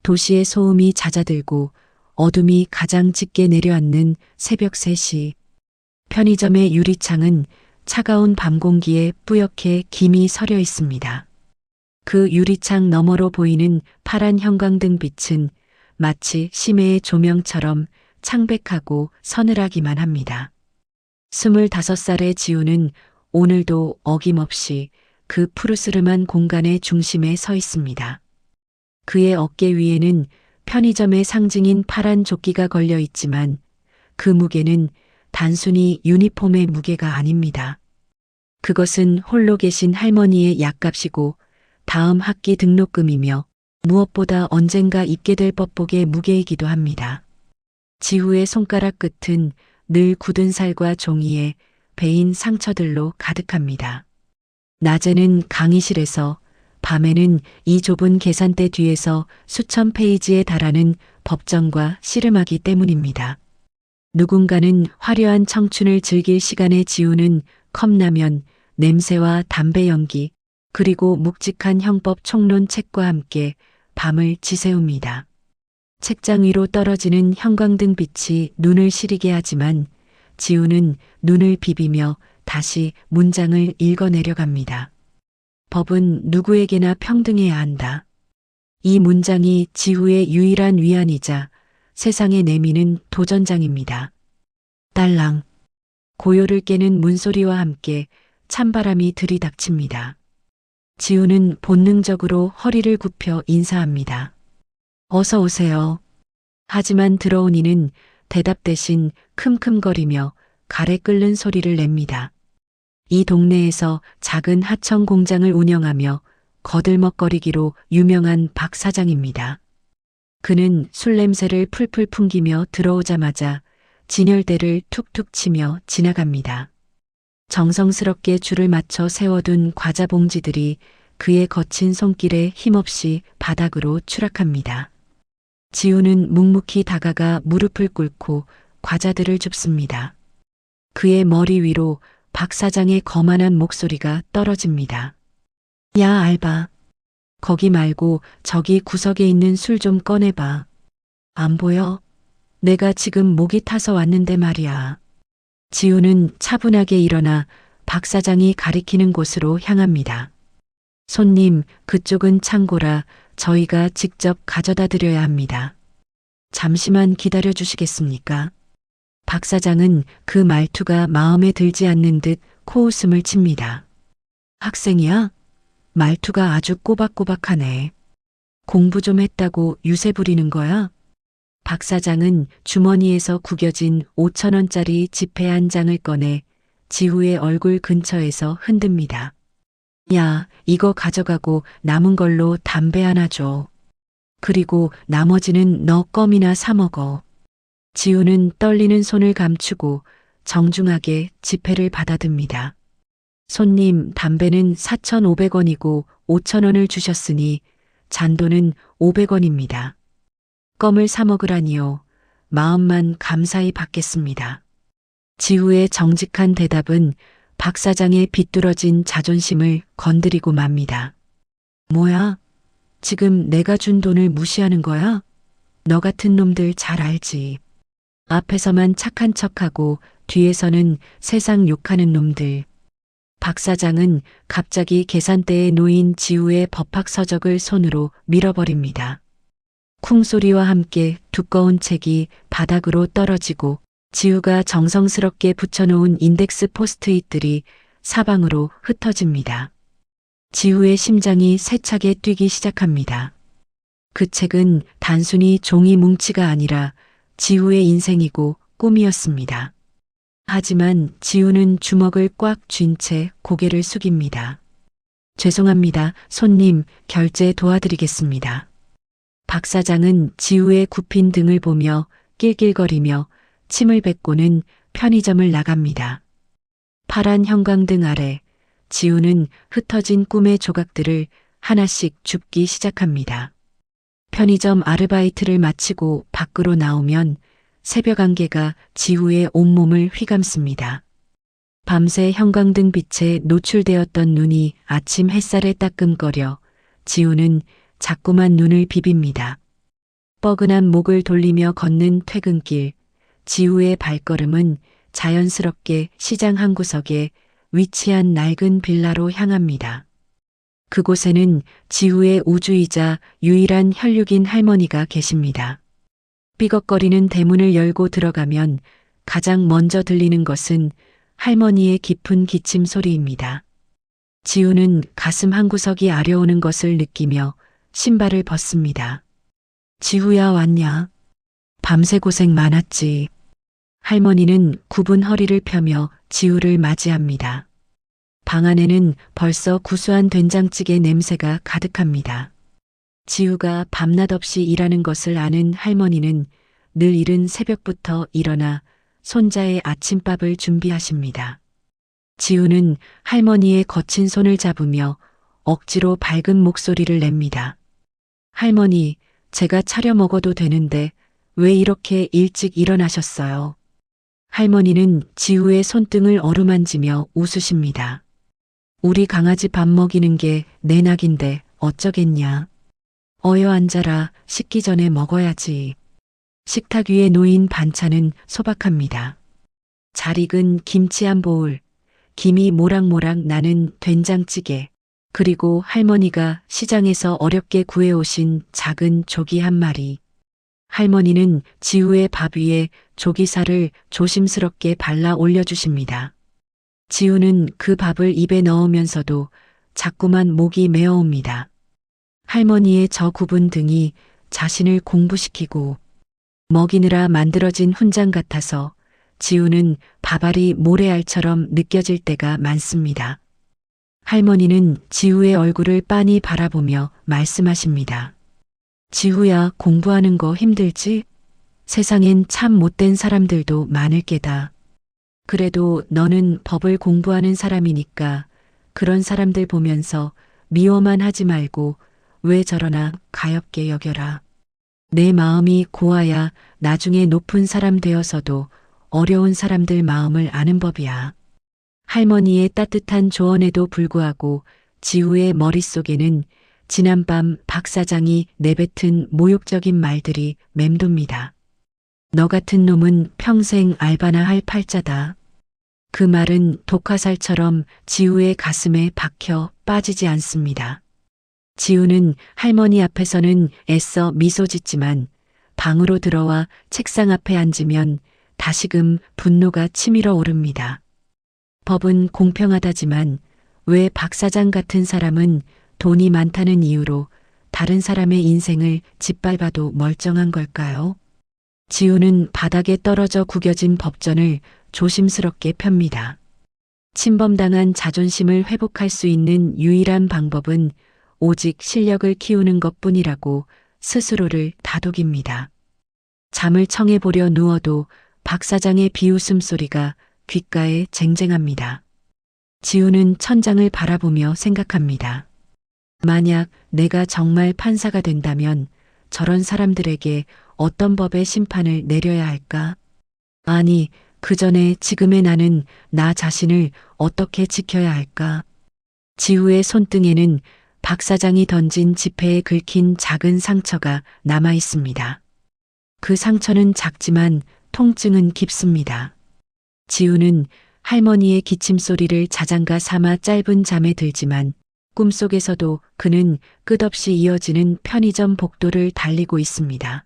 도시의 소음이 잦아들고 어둠이 가장 짙게 내려앉는 새벽 3시. 편의점의 유리창은 차가운 밤 공기에 뿌옇게 김이 서려 있습니다. 그 유리창 너머로 보이는 파란 형광등 빛은 마치 심해의 조명처럼 창백하고 서늘하기만 합니다. 25살의 지우는 오늘도 어김없이 그 푸르스름한 공간의 중심에 서 있습니다. 그의 어깨 위에는 편의점의 상징인 파란 조끼가 걸려 있지만 그 무게는 단순히 유니폼의 무게가 아닙니다. 그것은 홀로 계신 할머니의 약값이고 다음 학기 등록금이며 무엇보다 언젠가 입게 될 법복의 무게이기도 합니다. 지우의 손가락 끝은 늘 굳은 살과 종이에 베인 상처들로 가득합니다. 낮에는 강의실에서, 밤에는 이 좁은 계산대 뒤에서 수천 페이지에 달하는 법정과 씨름하기 때문입니다. 누군가는 화려한 청춘을 즐길 시간에 지우는 컵라면, 냄새와 담배 연기, 그리고 묵직한 형법 총론 책과 함께 밤을 지새웁니다. 책장 위로 떨어지는 형광등 빛이 눈을 시리게 하지만 지우는 눈을 비비며 다시 문장을 읽어내려갑니다. 법은 누구에게나 평등해야 한다. 이 문장이 지우의 유일한 위안이자 세상에 내미는 도전장입니다. 딸랑. 고요를 깨는 문소리와 함께 찬바람이 들이닥칩니다. 지우는 본능적으로 허리를 굽혀 인사합니다. 어서 오세요. 하지만 들어온 이는 대답 대신 킁킁거리며 가래 끓는 소리를 냅니다. 이 동네에서 작은 하청 공장을 운영하며 거들먹거리기로 유명한 박 사장입니다. 그는 술 냄새를 풀풀 풍기며 들어오자마자 진열대를 툭툭 치며 지나갑니다. 정성스럽게 줄을 맞춰 세워둔 과자 봉지들이 그의 거친 손길에 힘없이 바닥으로 추락합니다. 지우는 묵묵히 다가가 무릎을 꿇고 과자들을 줍습니다. 그의 머리 위로 박 사장의 거만한 목소리가 떨어집니다. 야, 알바. 거기 말고 저기 구석에 있는 술 좀 꺼내봐. 안 보여? 내가 지금 목이 타서 왔는데 말이야. 지우는 차분하게 일어나 박 사장이 가리키는 곳으로 향합니다. 손님, 그쪽은 창고라 저희가 직접 가져다 드려야 합니다. 잠시만 기다려 주시겠습니까? 박 사장은 그 말투가 마음에 들지 않는 듯 코웃음을 칩니다. 학생이야? 말투가 아주 꼬박꼬박하네. 공부 좀 했다고 유세 부리는 거야? 박 사장은 주머니에서 구겨진 5,000원짜리 지폐 한 장을 꺼내 지우의 얼굴 근처에서 흔듭니다. 야, 이거 가져가고 남은 걸로 담배 하나 줘. 그리고 나머지는 너 껌이나 사 먹어. 지우는 떨리는 손을 감추고 정중하게 지폐를 받아듭니다. 손님, 담배는 4,500원이고 5,000원을 주셨으니 잔돈은 500원입니다. 껌을 사 먹으라니요. 마음만 감사히 받겠습니다. 지우의 정직한 대답은 박 사장의 비뚤어진 자존심을 건드리고 맙니다. 뭐야? 지금 내가 준 돈을 무시하는 거야? 너 같은 놈들 잘 알지. 앞에서만 착한 척하고 뒤에서는 세상 욕하는 놈들. 박 사장은 갑자기 계산대에 놓인 지우의 법학 서적을 손으로 밀어버립니다. 쿵 소리와 함께 두꺼운 책이 바닥으로 떨어지고 지우가 정성스럽게 붙여놓은 인덱스 포스트잇들이 사방으로 흩어집니다. 지우의 심장이 세차게 뛰기 시작합니다. 그 책은 단순히 종이 뭉치가 아니라 지우의 인생이고 꿈이었습니다. 하지만 지우는 주먹을 꽉 쥔 채 고개를 숙입니다. 죄송합니다. 손님, 결제 도와드리겠습니다. 박 사장은 지우의 굽힌 등을 보며 낄낄거리며 침을 뱉고는 편의점을 나갑니다. 파란 형광등 아래 지우는 흩어진 꿈의 조각들을 하나씩 줍기 시작합니다. 편의점 아르바이트를 마치고 밖으로 나오면 새벽 안개가 지우의 온몸을 휘감습니다. 밤새 형광등 빛에 노출되었던 눈이 아침 햇살에 따끔거려 지우는 자꾸만 눈을 비빕니다. 뻐근한 목을 돌리며 걷는 퇴근길, 지우의 발걸음은 자연스럽게 시장 한 구석에 위치한 낡은 빌라로 향합니다. 그곳에는 지우의 우주이자 유일한 혈육인 할머니가 계십니다. 삐걱거리는 대문을 열고 들어가면 가장 먼저 들리는 것은 할머니의 깊은 기침 소리입니다. 지우는 가슴 한구석이 아려오는 것을 느끼며 신발을 벗습니다. 지우야, 왔냐? 밤새 고생 많았지. 할머니는 굽은 허리를 펴며 지우를 맞이합니다. 방 안에는 벌써 구수한 된장찌개 냄새가 가득합니다. 지우가 밤낮 없이 일하는 것을 아는 할머니는 늘 이른 새벽부터 일어나 손자의 아침밥을 준비하십니다. 지우는 할머니의 거친 손을 잡으며 억지로 밝은 목소리를 냅니다. 할머니, 제가 차려 먹어도 되는데 왜 이렇게 일찍 일어나셨어요? 할머니는 지우의 손등을 어루만지며 웃으십니다. 우리 강아지 밥 먹이는 게 내 낙인데 어쩌겠냐. 어여 앉아라, 식기 전에 먹어야지. 식탁 위에 놓인 반찬은 소박합니다. 잘 익은 김치 한 보울, 김이 모락모락 나는 된장찌개, 그리고 할머니가 시장에서 어렵게 구해오신 작은 조기 한 마리. 할머니는 지우의 밥 위에 조기살을 조심스럽게 발라 올려주십니다. 지우는 그 밥을 입에 넣으면서도 자꾸만 목이 메어옵니다. 할머니의 저 굽은 등이 자신을 공부시키고 먹이느라 만들어진 훈장 같아서 지우는 밥알이 모래알처럼 느껴질 때가 많습니다. 할머니는 지우의 얼굴을 빤히 바라보며 말씀하십니다. 지우야, 공부하는 거 힘들지? 세상엔 참 못된 사람들도 많을 게다. 그래도 너는 법을 공부하는 사람이니까 그런 사람들 보면서 미워만 하지 말고 왜 저러나 가엾게 여겨라. 내 마음이 고와야 나중에 높은 사람 되어서도 어려운 사람들 마음을 아는 법이야. 할머니의 따뜻한 조언에도 불구하고 지우의 머릿속에는 지난밤 박 사장이 내뱉은 모욕적인 말들이 맴돕니다. 너 같은 놈은 평생 알바나 할 팔자다. 그 말은 독화살처럼 지우의 가슴에 박혀 빠지지 않습니다. 지우는 할머니 앞에서는 애써 미소 짓지만 방으로 들어와 책상 앞에 앉으면 다시금 분노가 치밀어 오릅니다. 법은 공평하다지만 왜 박 사장 같은 사람은 돈이 많다는 이유로 다른 사람의 인생을 짓밟아도 멀쩡한 걸까요? 지우는 바닥에 떨어져 구겨진 법전을 조심스럽게 펴니다. 침범당한 자존심을 회복할 수 있는 유일한 방법은 오직 실력을 키우는 것뿐이라고 스스로를 다독입니다. 잠을 청해보려 누워도 박 사장의 비웃음 소리가 귓가에 쟁쟁합니다. 지우는 천장을 바라보며 생각합니다. 만약 내가 정말 판사가 된다면 저런 사람들에게 어떤 법의 심판을 내려야 할까? 아니, 그 전에 지금의 나는 나 자신을 어떻게 지켜야 할까? 지우의 손등에는 박 사장이 던진 지폐에 긁힌 작은 상처가 남아 있습니다. 그 상처는 작지만 통증은 깊습니다. 지우는 할머니의 기침 소리를 자장가 삼아 짧은 잠에 들지만 꿈속에서도 그는 끝없이 이어지는 편의점 복도를 달리고 있습니다.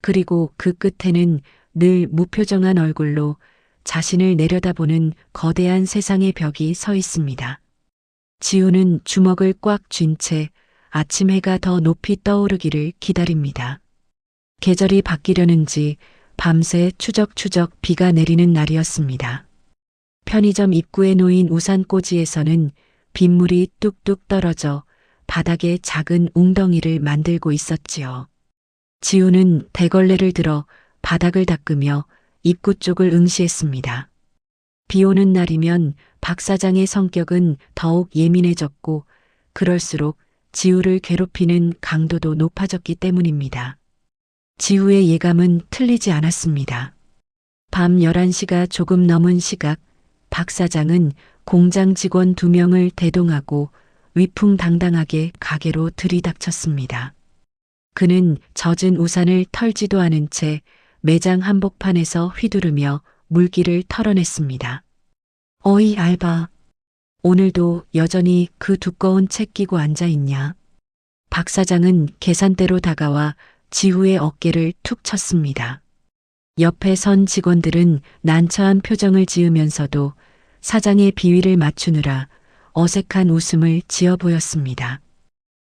그리고 그 끝에는 늘 무표정한 얼굴로 자신을 내려다보는 거대한 세상의 벽이 서 있습니다. 지우는 주먹을 꽉 쥔 채 아침 해가 더 높이 떠오르기를 기다립니다. 계절이 바뀌려는지 밤새 추적추적 비가 내리는 날이었습니다. 편의점 입구에 놓인 우산꽂이에서는 빗물이 뚝뚝 떨어져 바닥에 작은 웅덩이를 만들고 있었지요. 지우는 대걸레를 들어 바닥을 닦으며 입구 쪽을 응시했습니다. 비 오는 날이면 박 사장의 성격은 더욱 예민해졌고 그럴수록 지우를 괴롭히는 강도도 높아졌기 때문입니다. 지우의 예감은 틀리지 않았습니다. 밤 11시가 조금 넘은 시각 박 사장은 공장 직원 2명을 대동하고 위풍당당하게 가게로 들이닥쳤습니다. 그는 젖은 우산을 털지도 않은 채 매장 한복판에서 휘두르며 물기를 털어냈습니다. 어이 알바, 오늘도 여전히 그 두꺼운 책 끼고 앉아 있냐? 박 사장은 계산대로 다가와 지우의 어깨를 툭 쳤습니다. 옆에 선 직원들은 난처한 표정을 지으면서도 사장의 비위를 맞추느라 어색한 웃음을 지어 보였습니다.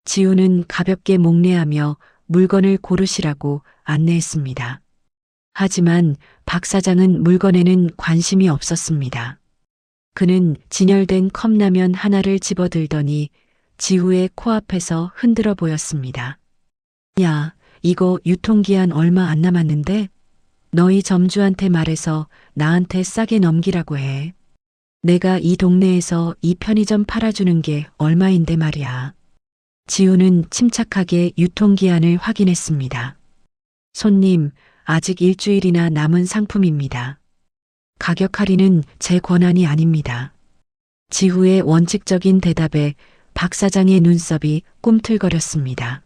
지우는 가볍게 목례하며 물건을 고르시라고 안내했습니다. 하지만 박 사장은 물건에는 관심이 없었습니다. 그는 진열된 컵라면 하나를 집어들더니 지우의 코앞에서 흔들어 보였습니다. 야, 이거 유통기한 얼마 안 남았는데? 너희 점주한테 말해서 나한테 싸게 넘기라고 해. 내가 이 동네에서 이 편의점 팔아주는 게 얼마인데 말이야. 지우는 침착하게 유통기한을 확인했습니다. 손님, 아직 일주일이나 남은 상품입니다. 가격 할인은 제 권한이 아닙니다. 지우의 원칙적인 대답에 박 사장의 눈썹이 꿈틀거렸습니다.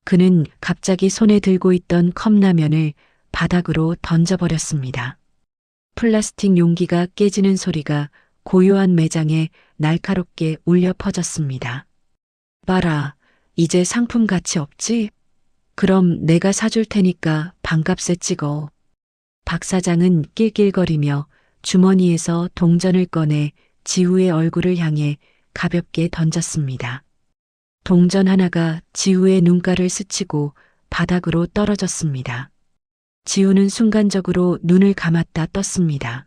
그는 갑자기 손에 들고 있던 컵라면을 바닥으로 던져버렸습니다. 플라스틱 용기가 깨지는 소리가 고요한 매장에 날카롭게 울려 퍼졌습니다. 봐라, 이제 상품 가치 없지? 그럼 내가 사줄 테니까 반값에 찍어. 박 사장은 낄낄거리며 주머니에서 동전을 꺼내 지우의 얼굴을 향해 가볍게 던졌습니다. 동전 하나가 지우의 눈가를 스치고 바닥으로 떨어졌습니다. 지우는 순간적으로 눈을 감았다 떴습니다.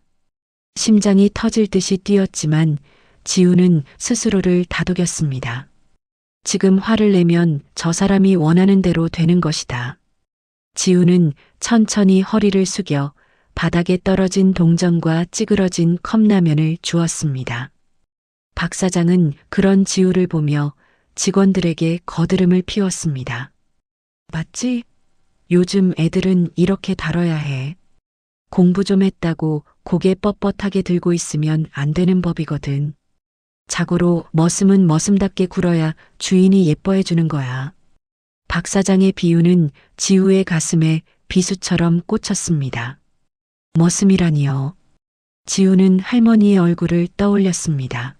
심장이 터질 듯이 뛰었지만 지우는 스스로를 다독였습니다. 지금 화를 내면 저 사람이 원하는 대로 되는 것이다. 지우는 천천히 허리를 숙여 바닥에 떨어진 동전과 찌그러진 컵라면을 주었습니다. 박 사장은 그런 지우를 보며 직원들에게 거드름을 피웠습니다. 맞지? 요즘 애들은 이렇게 다뤄야 해. 공부 좀 했다고 고개 뻣뻣하게 들고 있으면 안 되는 법이거든. 자고로 머슴은 머슴답게 굴어야 주인이 예뻐해 주는 거야. 박 사장의 비유는 지우의 가슴에 비수처럼 꽂혔습니다. 머슴이라니요. 지우는 할머니의 얼굴을 떠올렸습니다.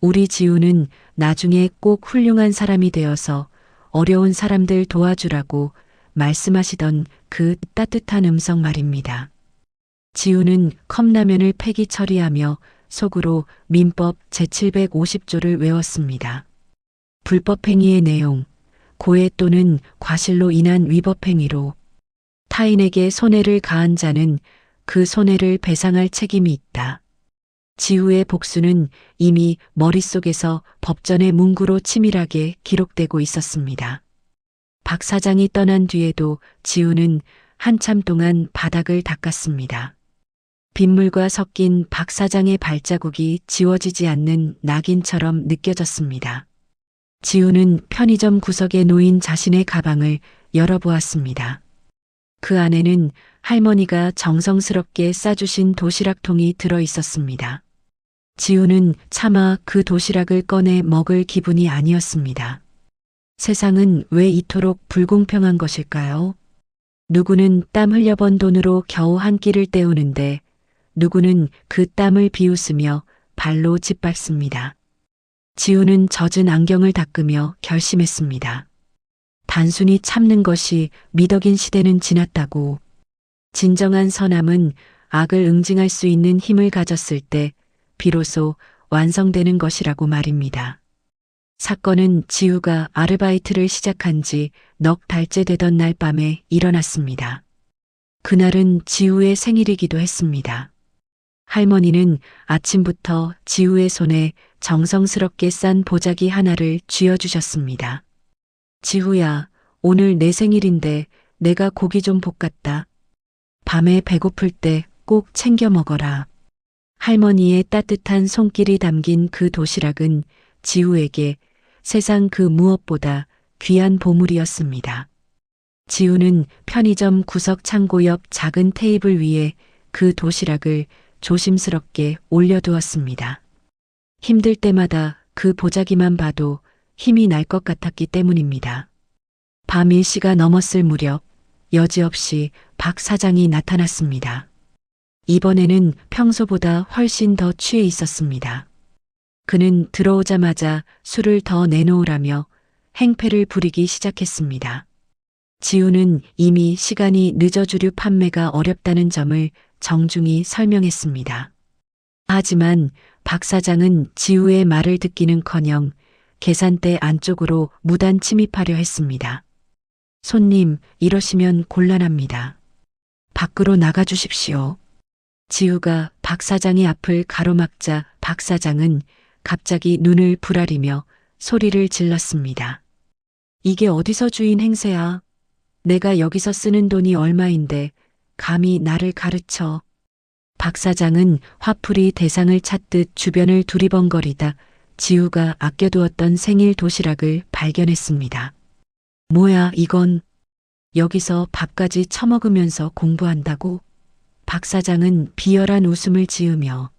우리 지우는 나중에 꼭 훌륭한 사람이 되어서 어려운 사람들 도와주라고 말씀하시던 그 따뜻한 음성 말입니다. 지우는 컵라면을 폐기 처리하며 속으로 민법 제750조를 외웠습니다. 불법행위의 내용, 고해 또는 과실로 인한 위법행위로 타인에게 손해를 가한 자는 그 손해를 배상할 책임이 있다. 지우의 복수는 이미 머릿속에서 법전의 문구로 치밀하게 기록되고 있었습니다. 박 사장이 떠난 뒤에도 지우는 한참 동안 바닥을 닦았습니다. 빗물과 섞인 박 사장의 발자국이 지워지지 않는 낙인처럼 느껴졌습니다. 지우는 편의점 구석에 놓인 자신의 가방을 열어보았습니다. 그 안에는 할머니가 정성스럽게 싸주신 도시락통이 들어 있었습니다. 지우는 차마 그 도시락을 꺼내 먹을 기분이 아니었습니다. 세상은 왜 이토록 불공평한 것일까요? 누구는 땀 흘려번 돈으로 겨우 한 끼를 때우는데 누구는 그 땀을 비웃으며 발로 짓밟습니다. 지우는 젖은 안경을 닦으며 결심했습니다. 단순히 참는 것이 미덕인 시대는 지났다고. 진정한 선함은 악을 응징할 수 있는 힘을 가졌을 때 비로소 완성되는 것이라고 말입니다. 사건은 지우가 아르바이트를 시작한 지 넉 달째 되던 날 밤에 일어났습니다. 그날은 지우의 생일이기도 했습니다. 할머니는 아침부터 지우의 손에 정성스럽게 싼 보자기 하나를 쥐어주셨습니다. 지우야, 오늘 내 생일인데 내가 고기 좀 볶았다. 밤에 배고플 때 꼭 챙겨 먹어라. 할머니의 따뜻한 손길이 담긴 그 도시락은 지우에게 세상 그 무엇보다 귀한 보물이었습니다. 지우는 편의점 구석 창고 옆 작은 테이블 위에 그 도시락을 조심스럽게 올려두었습니다. 힘들 때마다 그 보자기만 봐도 힘이 날 것 같았기 때문입니다. 밤 1시가 넘었을 무렵 여지없이 박 사장이 나타났습니다. 이번에는 평소보다 훨씬 더 취해 있었습니다. 그는 들어오자마자 술을 더 내놓으라며 행패를 부리기 시작했습니다. 지우는 이미 시간이 늦어 주류 판매가 어렵다는 점을 정중히 설명했습니다. 하지만 박 사장은 지우의 말을 듣기는커녕 계산대 안쪽으로 무단 침입하려 했습니다. 손님, 이러시면 곤란합니다. 밖으로 나가 주십시오. 지우가 박 사장의 앞을 가로막자 박 사장은 갑자기 눈을 부라리며 소리를 질렀습니다. 이게 어디서 주인 행세야? 내가 여기서 쓰는 돈이 얼마인데 감히 나를 가르쳐. 박 사장은 화풀이 대상을 찾듯 주변을 두리번거리다 지우가 아껴두었던 생일 도시락을 발견했습니다. 뭐야 이건? 여기서 밥까지 처먹으면서 공부한다고? 박 사장은 비열한 웃음을 지으며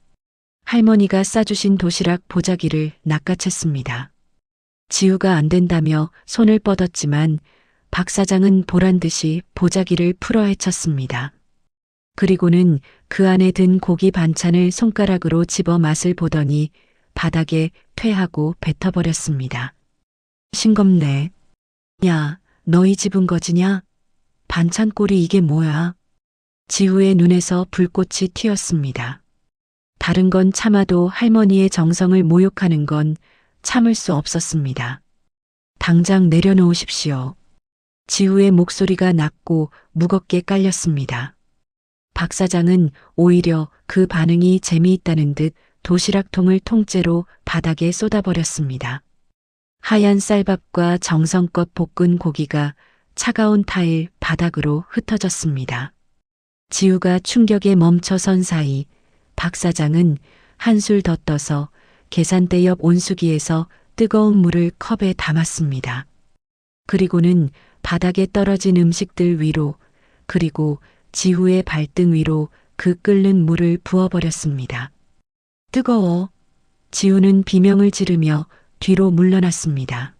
할머니가 싸주신 도시락 보자기를 낚아챘습니다. 지우가 안 된다며 손을 뻗었지만 박 사장은 보란듯이 보자기를 풀어 헤쳤습니다. 그리고는 그 안에 든 고기 반찬을 손가락으로 집어 맛을 보더니 바닥에 퇴하고 뱉어버렸습니다. 싱겁네. 야, 너희 집은 거지냐? 반찬꼴이 이게 뭐야? 지우의 눈에서 불꽃이 튀었습니다. 다른 건 참아도 할머니의 정성을 모욕하는 건 참을 수 없었습니다. 당장 내려놓으십시오. 지우의 목소리가 낮고 무겁게 깔렸습니다. 박 사장은 오히려 그 반응이 재미있다는 듯 도시락통을 통째로 바닥에 쏟아버렸습니다. 하얀 쌀밥과 정성껏 볶은 고기가 차가운 타일 바닥으로 흩어졌습니다. 지우가 충격에 멈춰선 사이 박 사장은 한술 더 떠서 계산대 옆 온수기에서 뜨거운 물을 컵에 담았습니다. 그리고는 바닥에 떨어진 음식들 위로 그리고 지우의 발등 위로 그 끓는 물을 부어버렸습니다. 뜨거워. 지우는 비명을 지르며 뒤로 물러났습니다.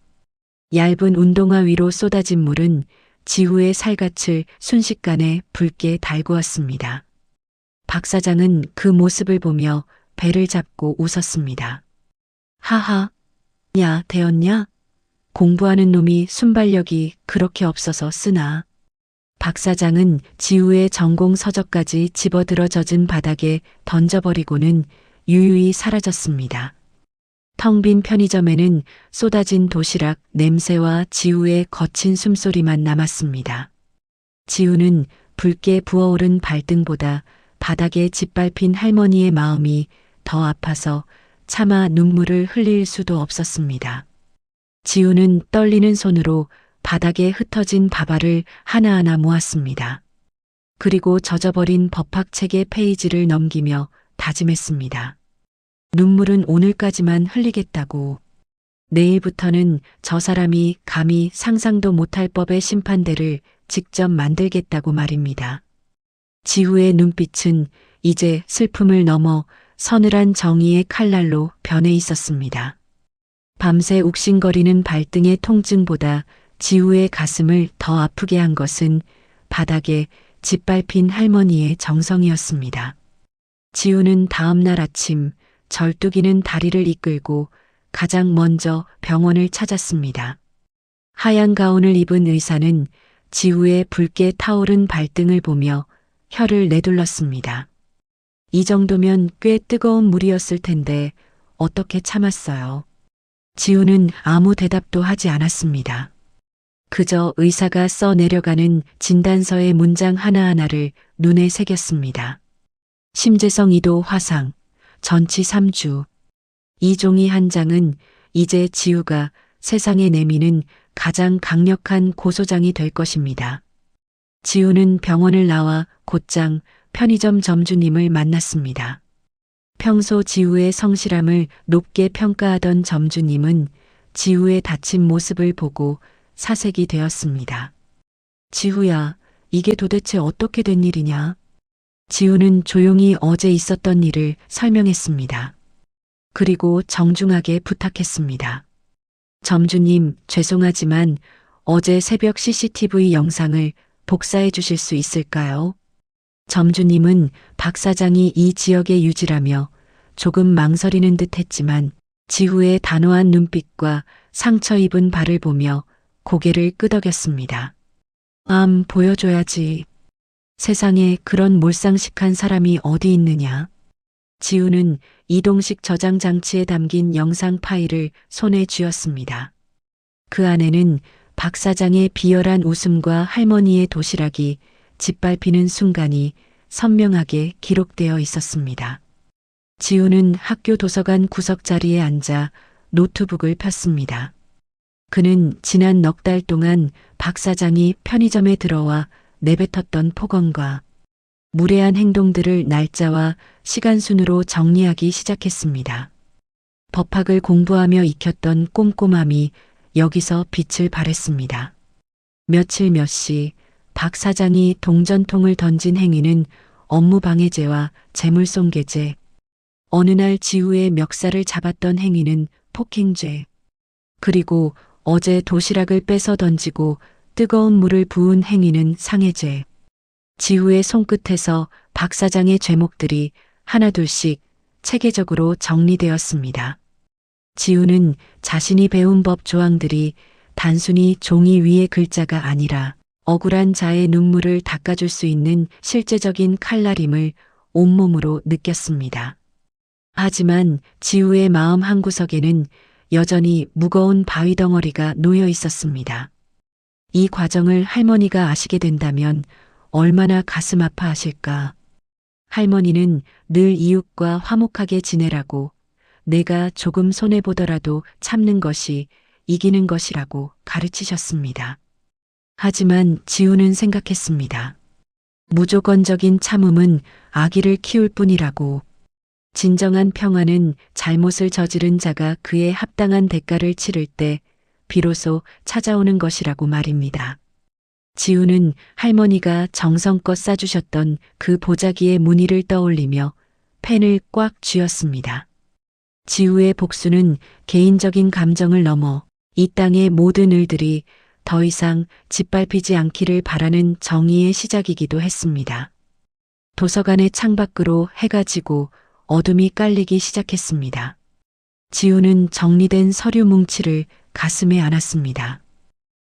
얇은 운동화 위로 쏟아진 물은 지우의 살갗을 순식간에 붉게 달구었습니다. 박 사장은 그 모습을 보며 배를 잡고 웃었습니다. 하하, 야, 되었냐? 공부하는 놈이 순발력이 그렇게 없어서 쓰나. 박 사장은 지우의 전공 서적까지 집어들어 젖은 바닥에 던져버리고는 유유히 사라졌습니다. 텅 빈 편의점에는 쏟아진 도시락 냄새와 지우의 거친 숨소리만 남았습니다. 지우는 붉게 부어오른 발등보다 바닥에 짓밟힌 할머니의 마음이 더 아파서 차마 눈물을 흘릴 수도 없었습니다. 지우는 떨리는 손으로 바닥에 흩어진 밥알을 하나하나 모았습니다. 그리고 젖어버린 법학책의 페이지를 넘기며 다짐했습니다. 눈물은 오늘까지만 흘리겠다고. 내일부터는 저 사람이 감히 상상도 못할 법의 심판대를 직접 만들겠다고 말입니다. 지우의 눈빛은 이제 슬픔을 넘어 서늘한 정의의 칼날로 변해 있었습니다. 밤새 욱신거리는 발등의 통증보다 지우의 가슴을 더 아프게 한 것은 바닥에 짓밟힌 할머니의 정성이었습니다. 지우는 다음 날 아침 절뚝이는 다리를 이끌고 가장 먼저 병원을 찾았습니다. 하얀 가운을 입은 의사는 지우의 붉게 타오른 발등을 보며 혀를 내둘렀습니다. 이 정도면 꽤 뜨거운 물이었을 텐데 어떻게 참았어요? 지우는 아무 대답도 하지 않았습니다. 그저 의사가 써 내려가는 진단서의 문장 하나하나를 눈에 새겼습니다. 심재성 2도 화상, 전치 3주. 이 종이 한 장은 이제 지우가 세상에 내미는 가장 강력한 고소장이 될 것입니다. 지우는 병원을 나와 곧장 편의점 점주님을 만났습니다. 평소 지우의 성실함을 높게 평가하던 점주님은 지우의 다친 모습을 보고 사색이 되었습니다. 지우야, 이게 도대체 어떻게 된 일이냐? 지우는 조용히 어제 있었던 일을 설명했습니다. 그리고 정중하게 부탁했습니다. 점주님, 죄송하지만 어제 새벽 CCTV 영상을 복사해 주실 수 있을까요? 점주님은 박 사장이 이 지역의 유지라며 조금 망설이는 듯 했지만 지후의 단호한 눈빛과 상처 입은 발을 보며 고개를 끄덕였습니다. 보여줘야지. 세상에 그런 몰상식한 사람이 어디 있느냐. 지우는 이동식 저장 장치에 담긴 영상 파일을 손에 쥐었습니다. 그 안에는 박 사장의 비열한 웃음과 할머니의 도시락이 짓밟히는 순간이 선명하게 기록되어 있었습니다. 지우는 학교 도서관 구석자리에 앉아 노트북을 폈습니다. 그는 지난 넉 달 동안 박 사장이 편의점에 들어와 내뱉었던 폭언과 무례한 행동들을 날짜와 시간 순으로 정리하기 시작했습니다. 법학을 공부하며 익혔던 꼼꼼함이 여기서 빛을 발했습니다. 며칠 몇 시 박 사장이 동전통을 던진 행위는 업무방해죄와 재물손괴죄, 어느 날 지우의 멱살을 잡았던 행위는 폭행죄, 그리고 어제 도시락을 뺏어 던지고 뜨거운 물을 부은 행위는 상해죄. 지우의 손끝에서 박 사장의 죄목들이 하나둘씩 체계적으로 정리되었습니다. 지우는 자신이 배운 법 조항들이 단순히 종이 위의 글자가 아니라 억울한 자의 눈물을 닦아줄 수 있는 실제적인 칼날임을 온몸으로 느꼈습니다. 하지만 지우의 마음 한구석에는 여전히 무거운 바위 덩어리가 놓여 있었습니다. 이 과정을 할머니가 아시게 된다면 얼마나 가슴 아파하실까. 할머니는 늘 이웃과 화목하게 지내라고, 내가 조금 손해보더라도 참는 것이 이기는 것이라고 가르치셨습니다. 하지만 지우는 생각했습니다. 무조건적인 참음은 아기를 키울 뿐이라고. 진정한 평화는 잘못을 저지른 자가 그에 합당한 대가를 치를 때 비로소 찾아오는 것이라고 말입니다. 지우는 할머니가 정성껏 싸주셨던 그 보자기의 무늬를 떠올리며 펜을 꽉 쥐었습니다. 지우의 복수는 개인적인 감정을 넘어 이 땅의 모든 일들이 더 이상 짓밟히지 않기를 바라는 정의의 시작이기도 했습니다. 도서관의 창밖으로 해가 지고 어둠이 깔리기 시작했습니다. 지우는 정리된 서류 뭉치를 가슴에 안았습니다.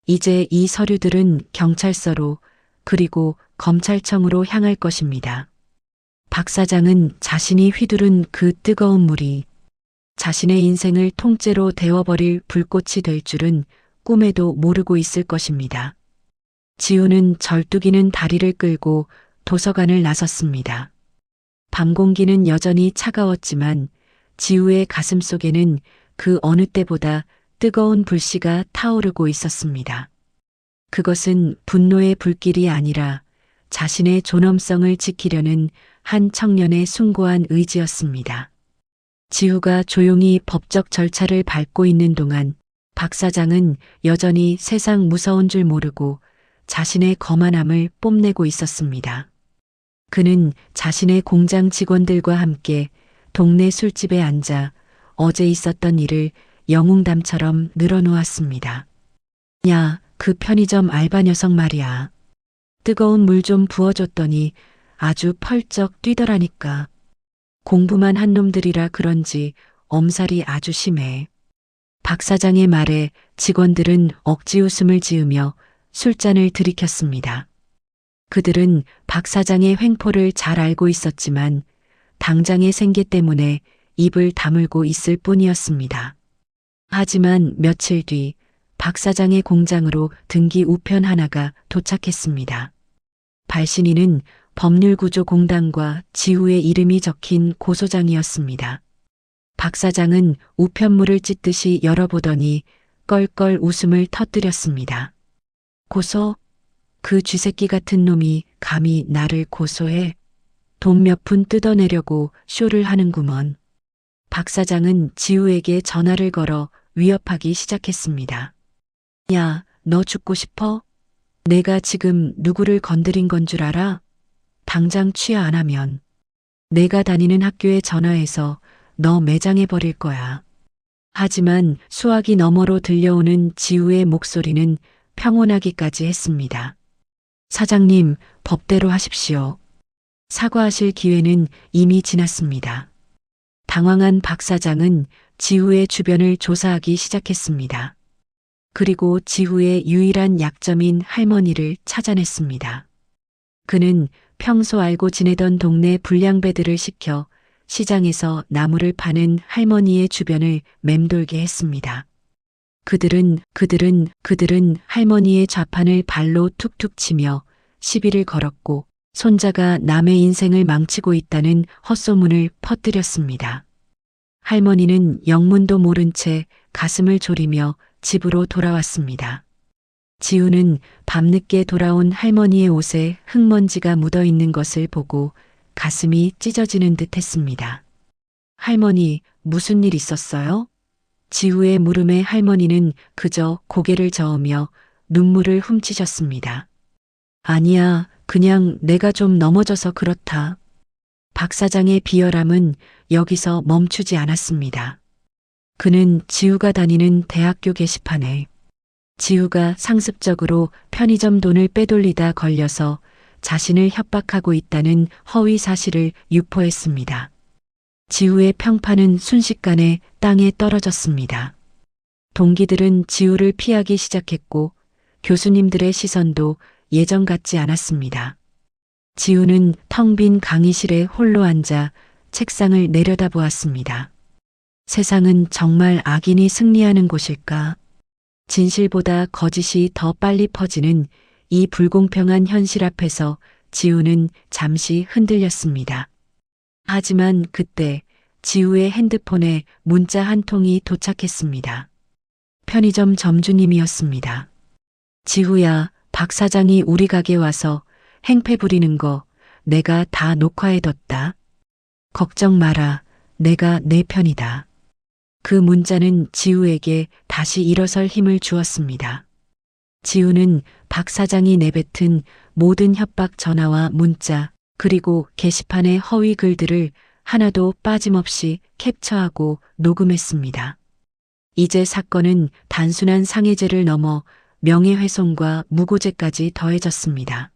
이제 이 서류들은 경찰서로 그리고 검찰청으로 향할 것입니다. 박 사장은 자신이 휘두른 그 뜨거운 물이 자신의 인생을 통째로 데워버릴 불꽃이 될 줄은 꿈에도 모르고 있을 것입니다. 지우는 절뚝이는 다리를 끌고 도서관을 나섰습니다. 밤 공기는 여전히 차가웠지만 지우의 가슴 속에는 그 어느 때보다 뜨거운 불씨가 타오르고 있었습니다. 그것은 분노의 불길이 아니라 자신의 존엄성을 지키려는 한 청년의 숭고한 의지였습니다. 지우가 조용히 법적 절차를 밟고 있는 동안 박 사장은 여전히 세상 무서운 줄 모르고 자신의 거만함을 뽐내고 있었습니다. 그는 자신의 공장 직원들과 함께 동네 술집에 앉아 어제 있었던 일을 영웅담처럼 늘어놓았습니다. 야, 그 편의점 알바 녀석 말이야. 뜨거운 물 좀 부어줬더니 아주 펄쩍 뛰더라니까. 공부만 한 놈들이라 그런지 엄살이 아주 심해. 박 사장의 말에 직원들은 억지 웃음을 지으며 술잔을 들이켰습니다. 그들은 박 사장의 횡포를 잘 알고 있었지만 당장의 생계 때문에 입을 다물고 있을 뿐이었습니다. 하지만 며칠 뒤 박 사장의 공장으로 등기 우편 하나가 도착했습니다. 발신인은 법률구조공단과 지우의 이름이 적힌 고소장이었습니다. 박 사장은 우편물을 찢듯이 열어보더니 껄껄 웃음을 터뜨렸습니다. 고소? 그 쥐새끼 같은 놈이 감히 나를 고소해? 돈 몇 푼 뜯어내려고 쇼를 하는구먼. 박 사장은 지우에게 전화를 걸어 위협하기 시작했습니다. 야, 너 죽고 싶어? 내가 지금 누구를 건드린 건 줄 알아? 당장 취하 안 하면 내가 다니는 학교에 전화해서 너 매장해 버릴 거야. 하지만 수화기 너머로 들려오는 지우의 목소리는 평온하기까지 했습니다. 사장님, 법대로 하십시오. 사과하실 기회는 이미 지났습니다. 당황한 박 사장은 지우의 주변을 조사하기 시작했습니다. 그리고 지우의 유일한 약점인 할머니를 찾아냈습니다. 그는 평소 알고 지내던 동네 불량배들을 시켜 시장에서 나무를 파는 할머니의 주변을 맴돌게 했습니다. 그들은 할머니의 좌판을 발로 툭툭 치며 시비를 걸었고 손자가 남의 인생을 망치고 있다는 헛소문을 퍼뜨렸습니다. 할머니는 영문도 모른 채 가슴을 졸이며 집으로 돌아왔습니다. 지우는 밤늦게 돌아온 할머니의 옷에 흙먼지가 묻어 있는 것을 보고 가슴이 찢어지는 듯 했습니다. 할머니, 무슨 일 있었어요? 지우의 물음에 할머니는 그저 고개를 저으며 눈물을 훔치셨습니다. 아니야, 그냥 내가 좀 넘어져서 그렇다. 박 사장의 비열함은 여기서 멈추지 않았습니다. 그는 지우가 다니는 대학교 게시판에 지우가 상습적으로 편의점 돈을 빼돌리다 걸려서 자신을 협박하고 있다는 허위 사실을 유포했습니다. 지우의 평판은 순식간에 땅에 떨어졌습니다. 동기들은 지우를 피하기 시작했고 교수님들의 시선도 예전 같지 않았습니다. 지우는 텅 빈 강의실에 홀로 앉아 책상을 내려다보았습니다. 세상은 정말 악인이 승리하는 곳일까? 진실보다 거짓이 더 빨리 퍼지는 이 불공평한 현실 앞에서 지우는 잠시 흔들렸습니다. 하지만 그때 지우의 핸드폰에 문자 한 통이 도착했습니다. 편의점 점주님이었습니다. 지우야, 박 사장이 우리 가게 와서 행패 부리는 거 내가 다 녹화해뒀다. 걱정 마라. 내가 내 편이다. 그 문자는 지우에게 다시 일어설 힘을 주었습니다. 지우는 박 사장이 내뱉은 모든 협박 전화와 문자 그리고 게시판의 허위 글들을 하나도 빠짐없이 캡처하고 녹음했습니다. 이제 사건은 단순한 상해죄를 넘어 명예훼손과 무고죄까지 더해졌습니다.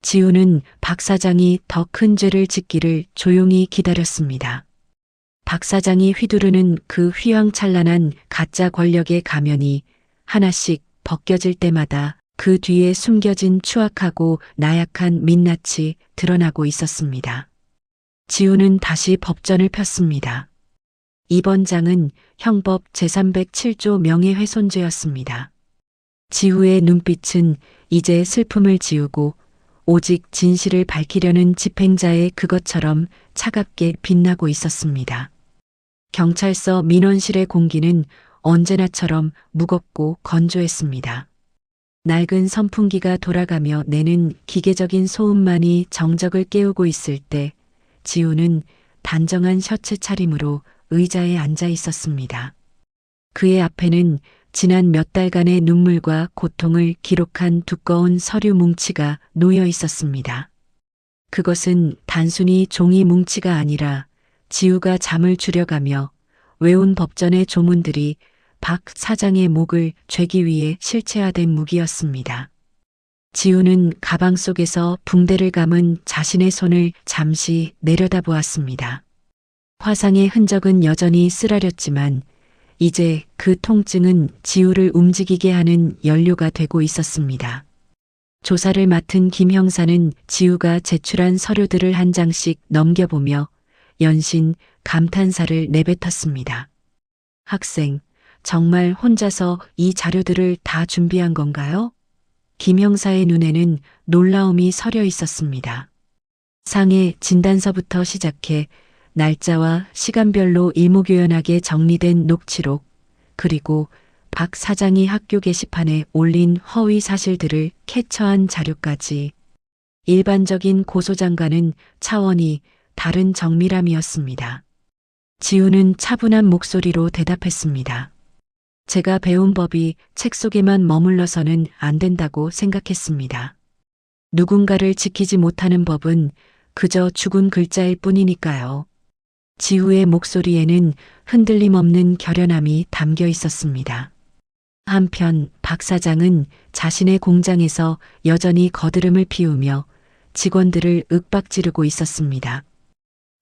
지우는 박 사장이 더 큰 죄를 짓기를 조용히 기다렸습니다. 박 사장이 휘두르는 그 휘황찬란한 가짜 권력의 가면이 하나씩 벗겨질 때마다 그 뒤에 숨겨진 추악하고 나약한 민낯이 드러나고 있었습니다. 지우는 다시 법전을 폈습니다. 이번 장은 형법 제307조 명예훼손죄였습니다. 지우의 눈빛은 이제 슬픔을 지우고 오직 진실을 밝히려는 집행자의 그것처럼 차갑게 빛나고 있었습니다. 경찰서 민원실의 공기는 언제나처럼 무겁고 건조했습니다. 낡은 선풍기가 돌아가며 내는 기계적인 소음만이 정적을 깨우고 있을 때 지우는 단정한 셔츠 차림으로 의자에 앉아 있었습니다. 그의 앞에는 지난 몇 달간의 눈물과 고통을 기록한 두꺼운 서류 뭉치가 놓여 있었습니다. 그것은 단순히 종이 뭉치가 아니라 지우가 잠을 줄여가며 외운 법전의 조문들이 박 사장의 목을 죄기 위해 실체화된 무기였습니다. 지우는 가방 속에서 붕대를 감은 자신의 손을 잠시 내려다보았습니다. 화상의 흔적은 여전히 쓰라렸지만 이제 그 통증은 지우를 움직이게 하는 연료가 되고 있었습니다. 조사를 맡은 김 형사는 지우가 제출한 서류들을 한 장씩 넘겨보며 연신 감탄사를 내뱉었습니다. 학생, 정말 혼자서 이 자료들을 다 준비한 건가요? 김 형사의 눈에는 놀라움이 서려 있었습니다. 상해 진단서부터 시작해 날짜와 시간별로 일목요연하게 정리된 녹취록, 그리고 박 사장이 학교 게시판에 올린 허위 사실들을 캡처한 자료까지 일반적인 고소장과는 차원이 다른 정밀함이었습니다. 지우는 차분한 목소리로 대답했습니다. 제가 배운 법이 책 속에만 머물러서는 안 된다고 생각했습니다. 누군가를 지키지 못하는 법은 그저 죽은 글자일 뿐이니까요. 지우의 목소리에는 흔들림 없는 결연함이 담겨 있었습니다. 한편 박 사장은 자신의 공장에서 여전히 거드름을 피우며 직원들을 윽박지르고 있었습니다.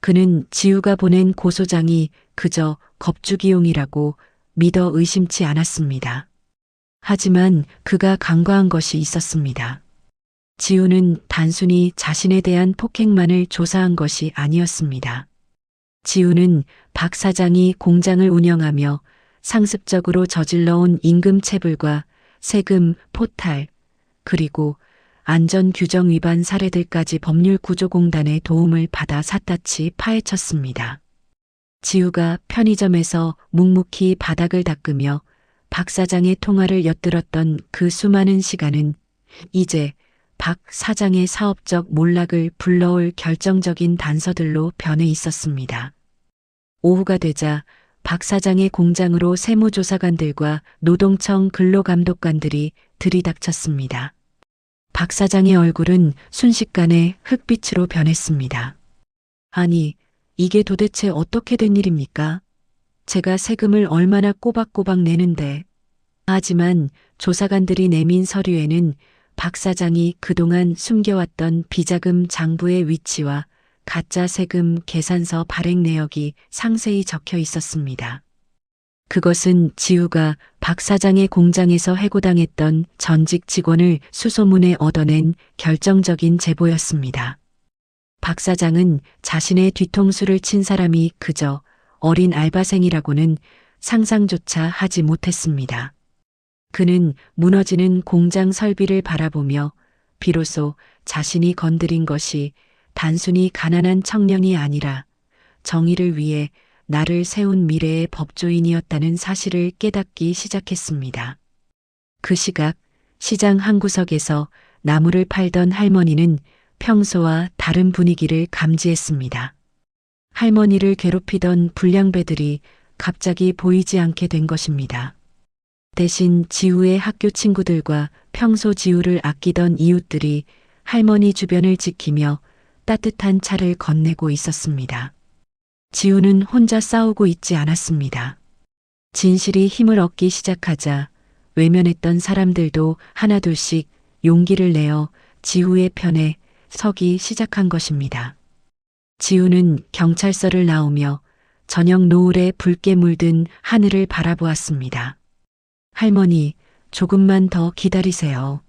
그는 지우가 보낸 고소장이 그저 겁주기용이라고 믿어 의심치 않았습니다. 하지만 그가 간과한 것이 있었습니다. 지우는 단순히 자신에 대한 폭행만을 조사한 것이 아니었습니다. 지우는 박 사장이 공장을 운영하며 상습적으로 저질러온 임금체불과 세금 포탈, 그리고 안전규정 위반 사례들까지 법률구조공단의 도움을 받아 샅샅이 파헤쳤습니다. 지우가 편의점에서 묵묵히 바닥을 닦으며 박 사장의 통화를 엿들었던 그 수많은 시간은 이제 박 사장의 사업적 몰락을 불러올 결정적인 단서들로 변해 있었습니다. 오후가 되자 박 사장의 공장으로 세무조사관들과 노동청 근로감독관들이 들이닥쳤습니다. 박 사장의 얼굴은 순식간에 흑빛으로 변했습니다. 아니, 이게 도대체 어떻게 된 일입니까? 제가 세금을 얼마나 꼬박꼬박 내는데. 하지만 조사관들이 내민 서류에는 박 사장이 그동안 숨겨왔던 비자금 장부의 위치와 가짜 세금 계산서 발행 내역이 상세히 적혀 있었습니다. 그것은 지우가 박 사장의 공장에서 해고당했던 전직 직원을 수소문에 얻어낸 결정적인 제보였습니다. 박 사장은 자신의 뒤통수를 친 사람이 그저 어린 알바생이라고는 상상조차 하지 못했습니다. 그는 무너지는 공장 설비를 바라보며 비로소 자신이 건드린 것이 단순히 가난한 청년이 아니라 정의를 위해 나를 세운 미래의 법조인이었다는 사실을 깨닫기 시작했습니다. 그 시각 시장 한 구석에서 나무를 팔던 할머니는 평소와 다른 분위기를 감지했습니다. 할머니를 괴롭히던 불량배들이 갑자기 보이지 않게 된 것입니다. 대신 지우의 학교 친구들과 평소 지우를 아끼던 이웃들이 할머니 주변을 지키며 따뜻한 차를 건네고 있었습니다. 지우는 혼자 싸우고 있지 않았습니다. 진실이 힘을 얻기 시작하자 외면했던 사람들도 하나둘씩 용기를 내어 지우의 편에 서기 시작한 것입니다. 지우는 경찰서를 나오며 저녁 노을에 붉게 물든 하늘을 바라보았습니다. 할머니, 조금만 더 기다리세요.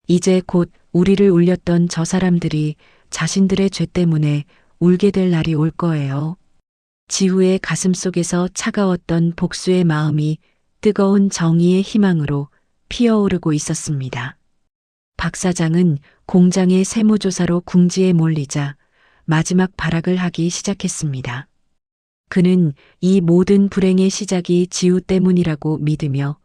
이제 곧 우리를 울렸던 저 사람들이 자신들의 죄 때문에 울게 될 날이 올 거예요. 지우의 가슴 속에서 차가웠던 복수의 마음이 뜨거운 정의의 희망으로 피어오르고 있었습니다. 박 사장은 공장의 세무조사로 궁지에 몰리자 마지막 발악을 하기 시작했습니다. 그는 이 모든 불행의 시작이 지우 때문이라고 믿으며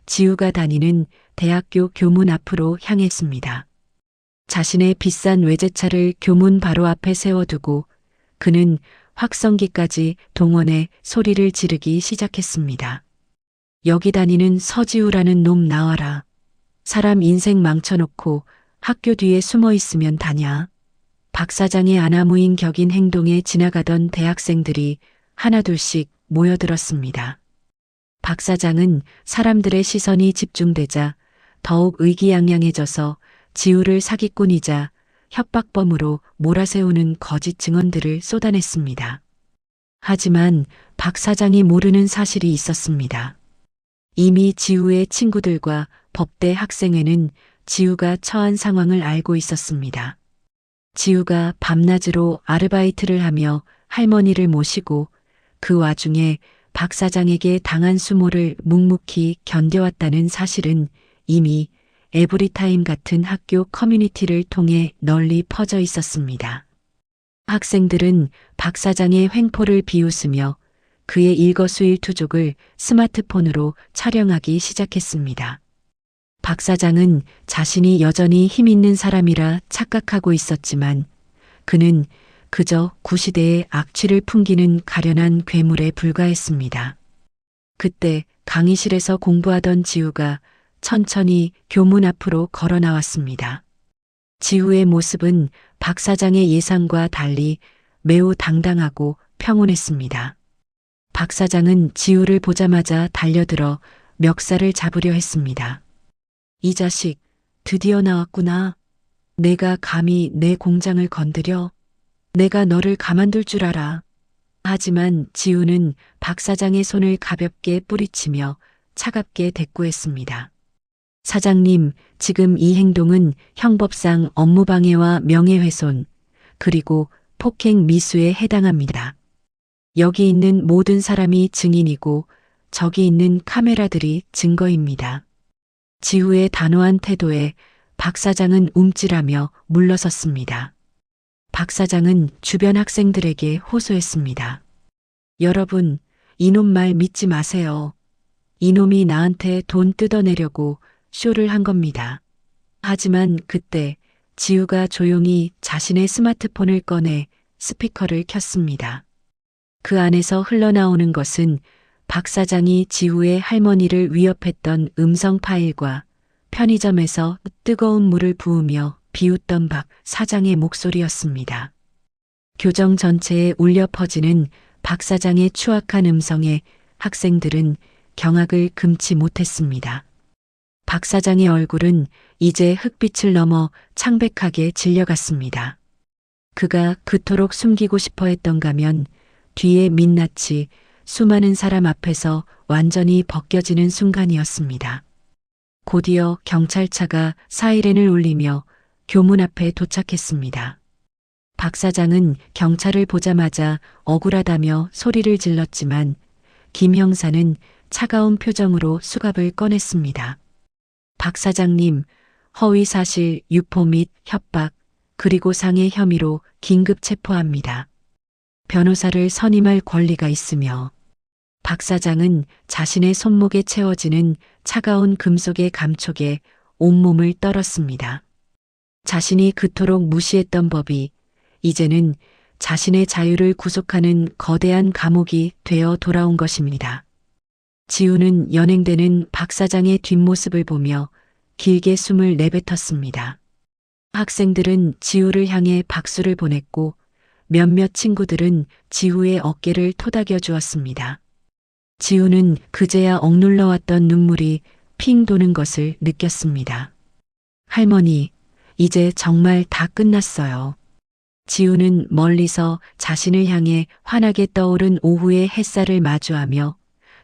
지우가 다니는 대학교 교문 앞으로 향했습니다. 자신의 비싼 외제차를 교문 바로 앞에 세워두고 그는 확성기까지 동원해 소리를 지르기 시작했습니다. 여기 다니는 서지우라는 놈 나와라. 사람 인생 망쳐놓고 학교 뒤에 숨어 있으면 다냐. 박 사장의 아나무인 격인 행동에 지나가던 대학생들이 하나둘씩 모여들었습니다. 박 사장은 사람들의 시선이 집중되자 더욱 의기양양해져서 지우를 사기꾼이자 협박범으로 몰아세우는 거짓 증언들을 쏟아냈습니다. 하지만 박 사장이 모르는 사실이 있었습니다. 이미 지우의 친구들과 법대 학생회는 지우가 처한 상황을 알고 있었습니다. 지우가 밤낮으로 아르바이트를 하며 할머니를 모시고 그 와중에 박 사장에게 당한 수모를 묵묵히 견뎌왔다는 사실은 이미 에브리타임 같은 학교 커뮤니티를 통해 널리 퍼져 있었습니다. 학생들은 박 사장의 횡포를 비웃으며 그의 일거수일투족을 스마트폰으로 촬영하기 시작했습니다. 박 사장은 자신이 여전히 힘 있는 사람이라 착각하고 있었지만 그는 그저 구시대의 악취를 풍기는 가련한 괴물에 불과했습니다. 그때 강의실에서 공부하던 지우가 천천히 교문 앞으로 걸어 나왔습니다. 지우의 모습은 박 사장의 예상과 달리 매우 당당하고 평온했습니다. 박 사장은 지우를 보자마자 달려들어 멱살을 잡으려 했습니다. 이 자식, 드디어 나왔구나. 내가 감히 내 공장을 건드려? 내가 너를 가만둘 줄 알아. 하지만 지우는 박 사장의 손을 가볍게 뿌리치며 차갑게 대꾸했습니다. 사장님, 지금 이 행동은 형법상 업무방해와 명예훼손, 그리고 폭행 미수에 해당합니다. 여기 있는 모든 사람이 증인이고 저기 있는 카메라들이 증거입니다. 지우의 단호한 태도에 박 사장은 움찔하며 물러섰습니다. 박 사장은 주변 학생들에게 호소했습니다. 여러분, 이놈 말 믿지 마세요. 이놈이 나한테 돈 뜯어내려고 쇼를 한 겁니다. 하지만 그때 지우가 조용히 자신의 스마트폰을 꺼내 스피커를 켰습니다. 그 안에서 흘러나오는 것은 박 사장이 지우의 할머니를 위협했던 음성 파일과 편의점에서 뜨거운 물을 부으며 비웃던 박 사장의 목소리였습니다. 교정 전체에 울려 퍼지는 박 사장의 추악한 음성에 학생들은 경악을 금치 못했습니다. 박 사장의 얼굴은 이제 흑빛을 넘어 창백하게 질려갔습니다. 그가 그토록 숨기고 싶어 했던 가면 뒤에 민낯이 수많은 사람 앞에서 완전히 벗겨지는 순간이었습니다. 곧이어 경찰차가 사이렌을 울리며 교문 앞에 도착했습니다. 박 사장은 경찰을 보자마자 억울하다며 소리를 질렀지만 김 형사는 차가운 표정으로 수갑을 꺼냈습니다. 박 사장님, 허위사실 유포 및 협박, 그리고 상해 혐의로 긴급 체포합니다. 변호사를 선임할 권리가 있으며 박 사장은 자신의 손목에 채워지는 차가운 금속의 감촉에 온몸을 떨었습니다. 자신이 그토록 무시했던 법이 이제는 자신의 자유를 구속하는 거대한 감옥이 되어 돌아온 것입니다. 지우는 연행되는 박 사장의 뒷모습을 보며 길게 숨을 내뱉었습니다. 학생들은 지우를 향해 박수를 보냈고 몇몇 친구들은 지우의 어깨를 토닥여 주었습니다. 지우는 그제야 억눌러왔던 눈물이 핑 도는 것을 느꼈습니다. 할머니, 이제 정말 다 끝났어요. 지우는 멀리서 자신을 향해 환하게 떠오른 오후의 햇살을 마주하며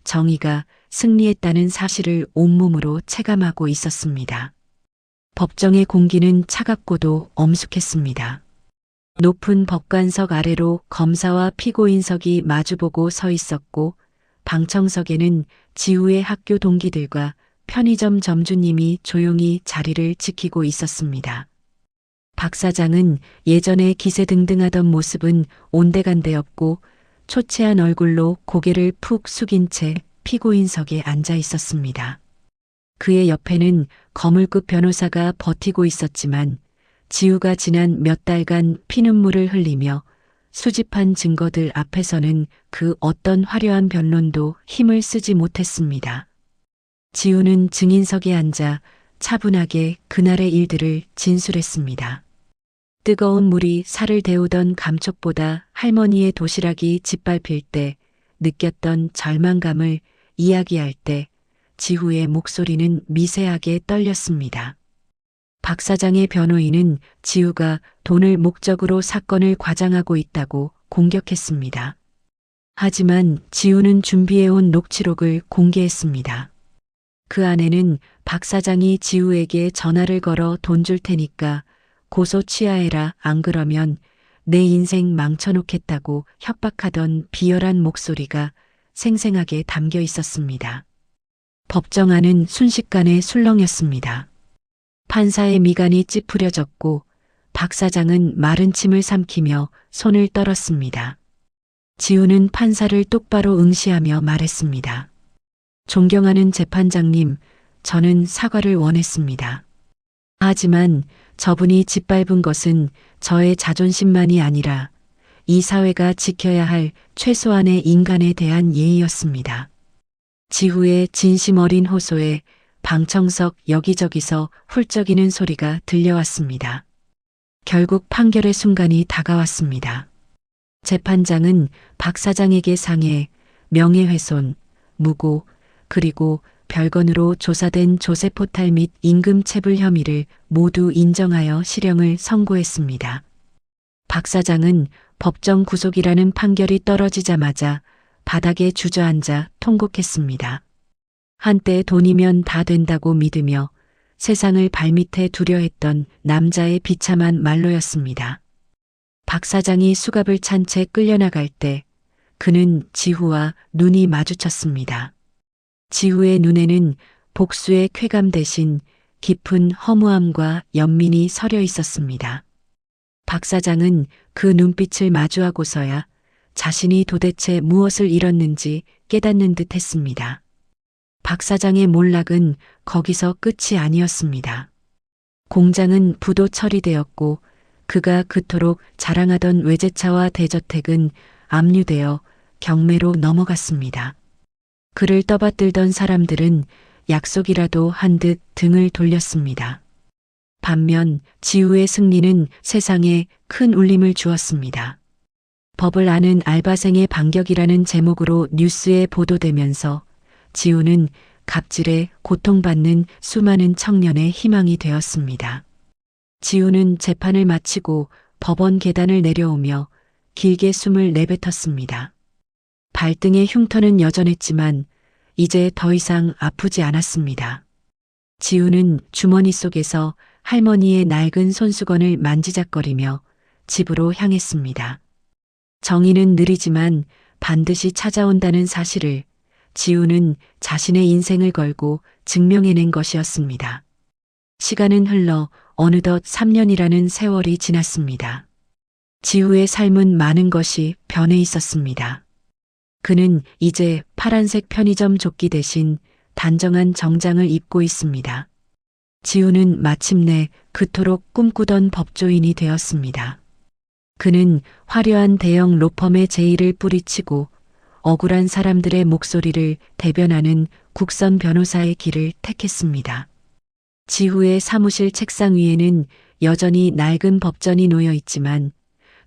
정의가 승리했다는 사실을 온몸으로 체감하고 있었습니다. 법정의 공기는 차갑고도 엄숙했습니다. 높은 법관석 아래로 검사와 피고인석이 마주보고 서 있었고 방청석에는 지우의 학교 동기들과 편의점 점주님이 조용히 자리를 지키고 있었습니다. 박 사장은 예전에 기세등등하던 모습은 온데간데 없고 초췌한 얼굴로 고개를 푹 숙인 채 피고인석에 앉아 있었습니다. 그의 옆에는 거물급 변호사가 버티고 있었지만 지우가 지난 몇 달간 피눈물을 흘리며 수집한 증거들 앞에서는 그 어떤 화려한 변론도 힘을 쓰지 못했습니다. 지우는 증인석에 앉아 차분하게 그날의 일들을 진술했습니다. 뜨거운 물이 살을 데우던 감촉보다 할머니의 도시락이 짓밟힐 때 느꼈던 절망감을 이야기할 때 지우의 목소리는 미세하게 떨렸습니다. 박 사장의 변호인은 지우가 돈을 목적으로 사건을 과장하고 있다고 공격했습니다. 하지만 지우는 준비해온 녹취록을 공개했습니다. 그 안에는 박 사장이 지우에게 전화를 걸어 돈 줄 테니까 고소 취하해라, 안 그러면 내 인생 망쳐놓겠다고 협박하던 비열한 목소리가 생생하게 담겨 있었습니다. 법정 안은 순식간에 술렁였습니다. 판사의 미간이 찌푸려졌고 박 사장은 마른 침을 삼키며 손을 떨었습니다. 지우는 판사를 똑바로 응시하며 말했습니다. 존경하는 재판장님, 저는 사과를 원했습니다. 하지만 저분이 짓밟은 것은 저의 자존심만이 아니라 이 사회가 지켜야 할 최소한의 인간에 대한 예의였습니다. 지우의 진심 어린 호소에 방청석 여기저기서 훌쩍이는 소리가 들려왔습니다. 결국 판결의 순간이 다가왔습니다. 재판장은 박 사장에게 상해, 명예훼손, 무고, 그리고 별건으로 조사된 조세포탈 및 임금체불 혐의를 모두 인정하여 실형을 선고했습니다. 박 사장은 법정 구속이라는 판결이 떨어지자마자 바닥에 주저앉아 통곡했습니다. 한때 돈이면 다 된다고 믿으며 세상을 발밑에 두려 했던 남자의 비참한 말로였습니다. 박 사장이 수갑을 찬 채 끌려나갈 때 그는 지후와 눈이 마주쳤습니다. 지후의 눈에는 복수의 쾌감 대신 깊은 허무함과 연민이 서려 있었습니다. 박 사장은 그 눈빛을 마주하고서야 자신이 도대체 무엇을 잃었는지 깨닫는 듯 했습니다. 박 사장의 몰락은 거기서 끝이 아니었습니다. 공장은 부도 처리되었고 그가 그토록 자랑하던 외제차와 대저택은 압류되어 경매로 넘어갔습니다. 그를 떠받들던 사람들은 약속이라도 한 듯 등을 돌렸습니다. 반면 지우의 승리는 세상에 큰 울림을 주었습니다. 법을 아는 알바생의 반격이라는 제목으로 뉴스에 보도되면서 지우는 갑질에 고통받는 수많은 청년의 희망이 되었습니다. 지우는 재판을 마치고 법원 계단을 내려오며 길게 숨을 내뱉었습니다. 발등의 흉터는 여전했지만 이제 더 이상 아프지 않았습니다. 지우는 주머니 속에서 할머니의 낡은 손수건을 만지작거리며 집으로 향했습니다. 정의는 느리지만 반드시 찾아온다는 사실을 지우는 자신의 인생을 걸고 증명해낸 것이었습니다. 시간은 흘러 어느덧 3년이라는 세월이 지났습니다. 지우의 삶은 많은 것이 변해 있었습니다. 그는 이제 파란색 편의점 조끼 대신 단정한 정장을 입고 있습니다. 지우는 마침내 그토록 꿈꾸던 법조인이 되었습니다. 그는 화려한 대형 로펌의 제의를 뿌리치고 억울한 사람들의 목소리를 대변하는 국선 변호사의 길을 택했습니다. 지후의 사무실 책상 위에는 여전히 낡은 법전이 놓여 있지만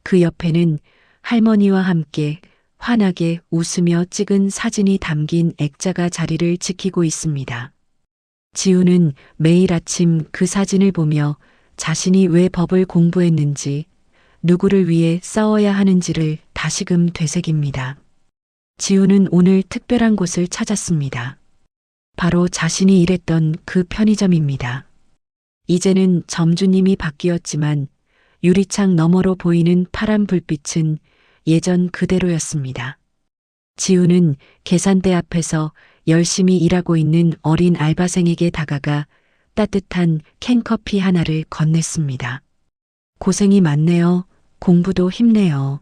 그 옆에는 할머니와 함께 환하게 웃으며 찍은 사진이 담긴 액자가 자리를 지키고 있습니다. 지우는 매일 아침 그 사진을 보며 자신이 왜 법을 공부했는지, 누구를 위해 싸워야 하는지를 다시금 되새깁니다. 지우는 오늘 특별한 곳을 찾았습니다. 바로 자신이 일했던 그 편의점입니다. 이제는 점주님이 바뀌었지만 유리창 너머로 보이는 파란 불빛은 예전 그대로였습니다. 지우는 계산대 앞에서 열심히 일하고 있는 어린 알바생에게 다가가 따뜻한 캔커피 하나를 건넸습니다. 고생이 많네요. 공부도 힘내요.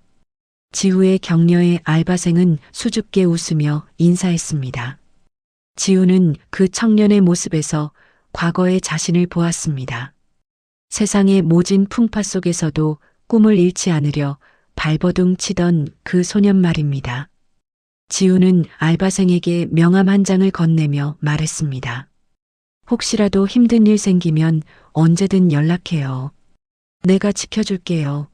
지우의 격려에 알바생은 수줍게 웃으며 인사했습니다. 지우는 그 청년의 모습에서 과거의 자신을 보았습니다. 세상의 모진 풍파 속에서도 꿈을 잃지 않으려 발버둥 치던 그 소년 말입니다. 지우는 알바생에게 명함 한 장을 건네며 말했습니다. 혹시라도 힘든 일 생기면 언제든 연락해요. 내가 지켜줄게요.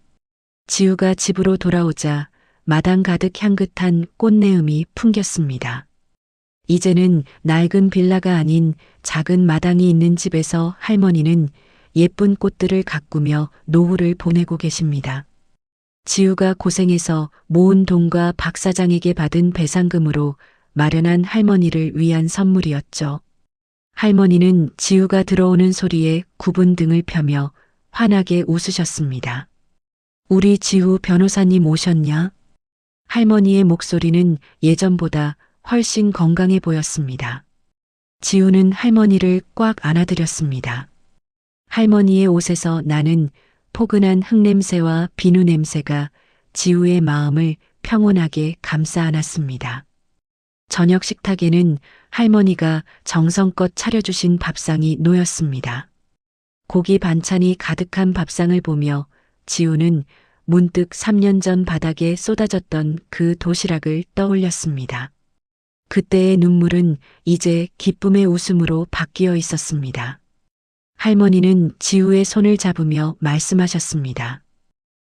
지우가 집으로 돌아오자 마당 가득 향긋한 꽃내음이 풍겼습니다. 이제는 낡은 빌라가 아닌 작은 마당이 있는 집에서 할머니는 예쁜 꽃들을 가꾸며 노후를 보내고 계십니다. 지우가 고생해서 모은 돈과 박 사장에게 받은 배상금으로 마련한 할머니를 위한 선물이었죠. 할머니는 지우가 들어오는 소리에 굽은 등을 펴며 환하게 웃으셨습니다. 우리 지우 변호사님 오셨냐? 할머니의 목소리는 예전보다 훨씬 건강해 보였습니다. 지우는 할머니를 꽉 안아드렸습니다. 할머니의 옷에서 나는 포근한 흙냄새와 비누 냄새가 지우의 마음을 평온하게 감싸 안았습니다. 저녁 식탁에는 할머니가 정성껏 차려주신 밥상이 놓였습니다. 고기 반찬이 가득한 밥상을 보며 지우는 문득 3년 전 바닥에 쏟아졌던 그 도시락을 떠올렸습니다. 그때의 눈물은 이제 기쁨의 웃음으로 바뀌어 있었습니다. 할머니는 지우의 손을 잡으며 말씀하셨습니다.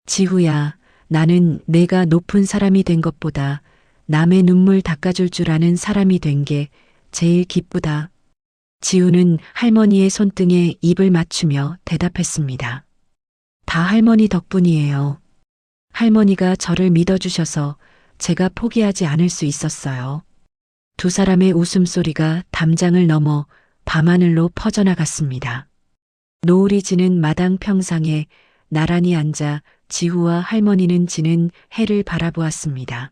지우야, 나는 내가 높은 사람이 된 것보다 남의 눈물 닦아줄 줄 아는 사람이 된 게 제일 기쁘다. 지우는 할머니의 손등에 입을 맞추며 대답했습니다. 다 할머니 덕분이에요. 할머니가 저를 믿어주셔서 제가 포기하지 않을 수 있었어요. 두 사람의 웃음소리가 담장을 넘어 밤하늘로 퍼져나갔습니다. 노을이 지는 마당 평상에 나란히 앉아 지후와 할머니는 지는 해를 바라보았습니다.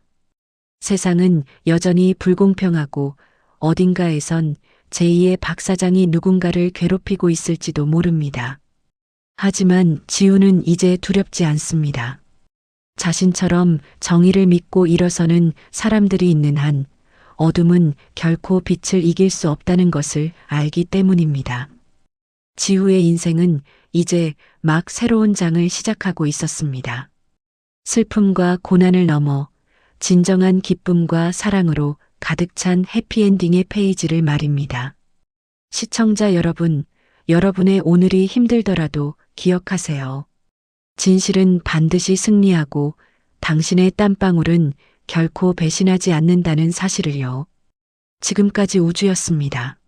세상은 여전히 불공평하고 어딘가에선 제2의 박 사장이 누군가를 괴롭히고 있을지도 모릅니다. 하지만 지우는 이제 두렵지 않습니다. 자신처럼 정의를 믿고 일어서는 사람들이 있는 한 어둠은 결코 빛을 이길 수 없다는 것을 알기 때문입니다. 지우의 인생은 이제 막 새로운 장을 시작하고 있었습니다. 슬픔과 고난을 넘어 진정한 기쁨과 사랑으로 가득 찬 해피엔딩의 페이지를 말입니다. 시청자 여러분, 여러분의 오늘이 힘들더라도 기억하세요. 진실은 반드시 승리하고 당신의 땀방울은 결코 배신하지 않는다는 사실을요. 지금까지 우주였습니다.